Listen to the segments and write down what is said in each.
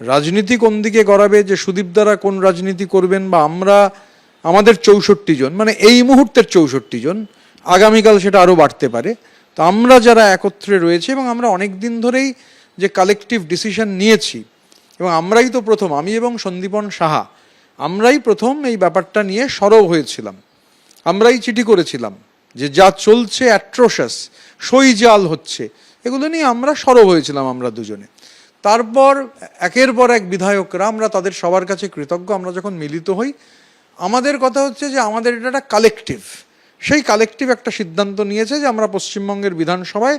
রাজনীতি কোন দিকে গড়াবে, যে সুদীপ দ্বারা কোন রাজনীতি করবেন, বা আমরা আমাদের 64 জন, মানে এই মুহূর্তের 64 জন, আগামীকাল সেটা আরও বাড়তে পারে। তো আমরা যারা একত্রে রয়েছে এবং আমরা অনেক দিন ধরেই যে কালেকটিভ ডিসিশন নিয়েছি, এবং আমরাই তো প্রথম, আমি এবং সন্দীপন সাহা আমরাই প্রথম এই ব্যাপারটা নিয়ে সরব হয়েছিলাম। আমরাই চিঠি করেছিলাম যে যা চলছে অ্যাট্রোশাস, সই জাল হচ্ছে, এগুলো নিয়ে আমরা সরব হয়েছিলাম আমরা দুজনে। তারপর একের পর এক বিধায়করা, আমরা তাদের সবার কাছে কৃতজ্ঞ, আমরা যখন মিলিত হই আমাদের কথা হচ্ছে যে আমাদের এটা একটা কালেকটিভ, সেই কালেকটিভ একটা সিদ্ধান্ত নিয়েছে যে আমরা পশ্চিমবঙ্গের বিধানসভায়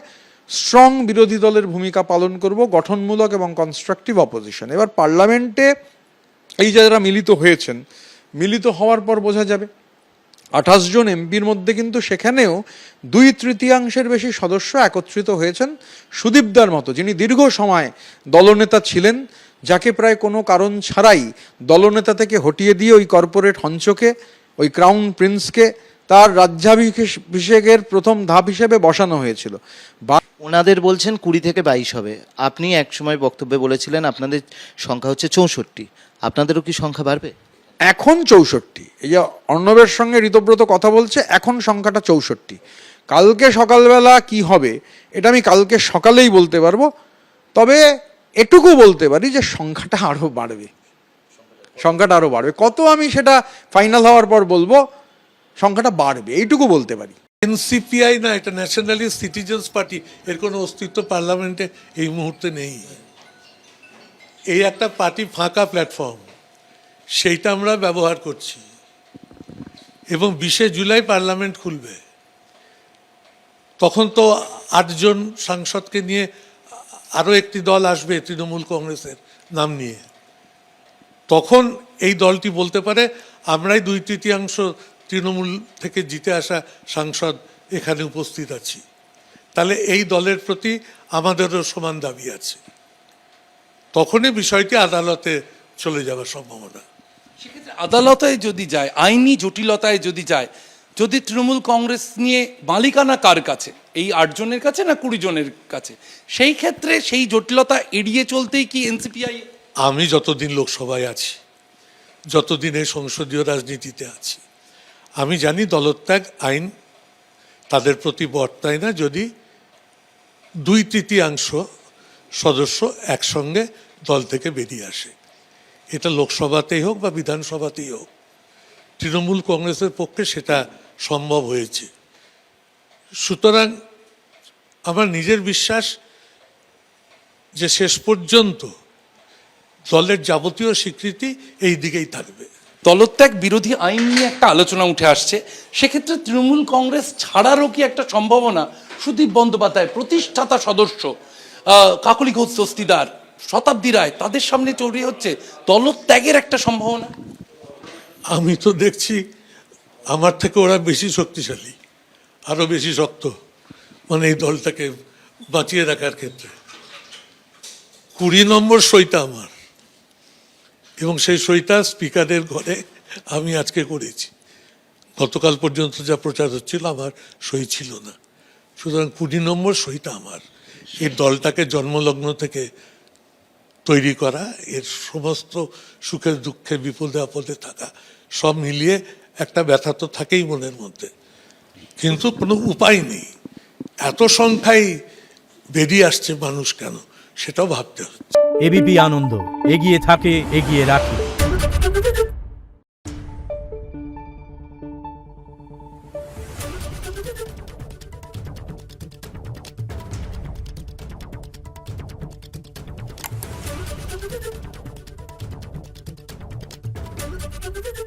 স্ট্রং বিরোধী দলের ভূমিকা পালন করব, গঠনমূলক এবং কনস্ট্রাকটিভ অপোজিশন। এবার পার্লামেন্টে এই যারা মিলিত হয়েছেন, মিলিত হওয়ার পর বোঝা যাবে 28 জন এমপির মধ্যে কিন্তু সেখানেও 2/3 বেশি সদস্য একত্রিত হয়েছেন সুদীপদার মতো, যিনি দীর্ঘ সময় দলনেতা ছিলেন, যাকে প্রায় কোনো কারণ ছাড়াই দলনেতা থেকে হটিয়ে দিয়ে ওই কর্পোরেট হঞ্চকে, ওই ক্রাউন প্রিন্সকে তার রাজ্যাভিষেকের প্রথম ধাপ হিসেবে বসানো হয়েছিল। ওনাদের বলছেন 20 থেকে 22 হবে। আপনি এক সময় বক্তব্যে বলেছিলেন আপনাদের সংখ্যা হচ্ছে 64, আপনাদেরও কি সংখ্যা বাড়বে? এখন 64, এই যে অর্ণবের সঙ্গে ঋতব্রত কথা বলছে, এখন সংখ্যাটা 64। কালকে সকালবেলা কি হবে এটা আমি কালকে সকালেই বলতে পারবো, তবে এটুকু বলতে পারি যে সংখ্যাটা আরও বাড়বে, সংখ্যাটা আরও বাড়বে। কত আমি সেটা ফাইনাল হওয়ার পর বলবো, সংখ্যাটা বাড়বে এইটুকু বলতে পারি। এনসিপিআই না, এটা ন্যাশনালিস্ট সিটিজেন্স পার্টি, এর কোনো অস্তিত্ব পার্লামেন্টে এই মুহূর্তে নেই। এই একটা পার্টি ফাঁকা প্ল্যাটফর্ম, সেইটা আমরা ব্যবহার করছি। এবং 20 জুলাই পার্লামেন্ট খুলবে, তখন তো 8 জন সাংসদকে নিয়ে আরও একটি দল আসবে তৃণমূল কংগ্রেসের নাম নিয়ে। তখন এই দলটি বলতে পারে আমরাই 2/3 তৃণমূল থেকে জিতে আসা সাংসদ এখানে উপস্থিত আছি। তাহলে এই দলের প্রতি আমাদেরও সমান দাবি আছে। তখনই বিষয়টি আদালতে চলে যাওয়ার সম্ভাবনা। সেক্ষেত্রে আদালতে যদি যায়, আইনি জটিলতায় যদি যায়, যদি তৃণমূল কংগ্রেস নিয়ে মালিকানা কার কাছে, এই 8 জনের কাছে না 20 জনের কাছে, সেই ক্ষেত্রে সেই জটিলতা এড়িয়ে চলতেই কি এনসিপিআই? আমি যতদিন লোকসভায় আছি, যতদিন এই সংসদীয় রাজনীতিতে আছি, আমি জানি দলত্যাগ আইন তাদের প্রতি বর্তায় না যদি 2/3 সদস্য একসঙ্গে দল থেকে বেরিয়ে আসে। এটা লোকসভাতেই হোক বা বিধানসভাতেই হোক, তৃণমূল কংগ্রেসের পক্ষে সেটা সম্ভব হয়েছে। সুতরাং আমার নিজের বিশ্বাস যে শেষ পর্যন্ত দলের যাবতীয় স্বীকৃতি এই দিকেই থাকবে। দলত্যাগ বিরোধী আইন নিয়ে একটা আলোচনা উঠে আসছে, সেক্ষেত্রে তৃণমূল কংগ্রেস ছাড়ারও কি একটা সম্ভাবনা? সুদীপ বন্দ্যোপাধ্যায় প্রতিষ্ঠাতা সদস্য, কাকলি ঘোষ দস্তিদার, শতাব্দী রায়, তাদের সামনে তৈরি হচ্ছে দলত্যাগের একটা সম্ভাবনা। আমি তো দেখছি আমার থেকে ওরা বেশি শক্তিশালী, আরো বেশি শক্ত, মানে এই দলটাকে বাঁচিয়ে রাখার ক্ষেত্রে। 20 নম্বর সইটা আমার, এবং সেই সইটা স্পিকারের ঘরে আমি আজকে করেছি। গতকাল পর্যন্ত যা প্রচার হচ্ছিল আমার সই ছিল না। সুতরাং 20 নম্বর সইটা আমার। এই দলটাকে জন্মলগ্ন থেকে তৈরি করা, এর সমস্ত সুখে দুঃখে বিপদে আপদে থাকা, সব মিলিয়ে একটা ব্যথা তো থাকেই মনের মধ্যে, কিন্তু কোনো উপায় নেই। এত সংখ্যায় বেরিয়ে আসছে মানুষ কেন, সেটাও ভাবতে হচ্ছে। এবিপি আনন্দ, এগিয়ে থাকে, এগিয়ে রাখে। Thank you.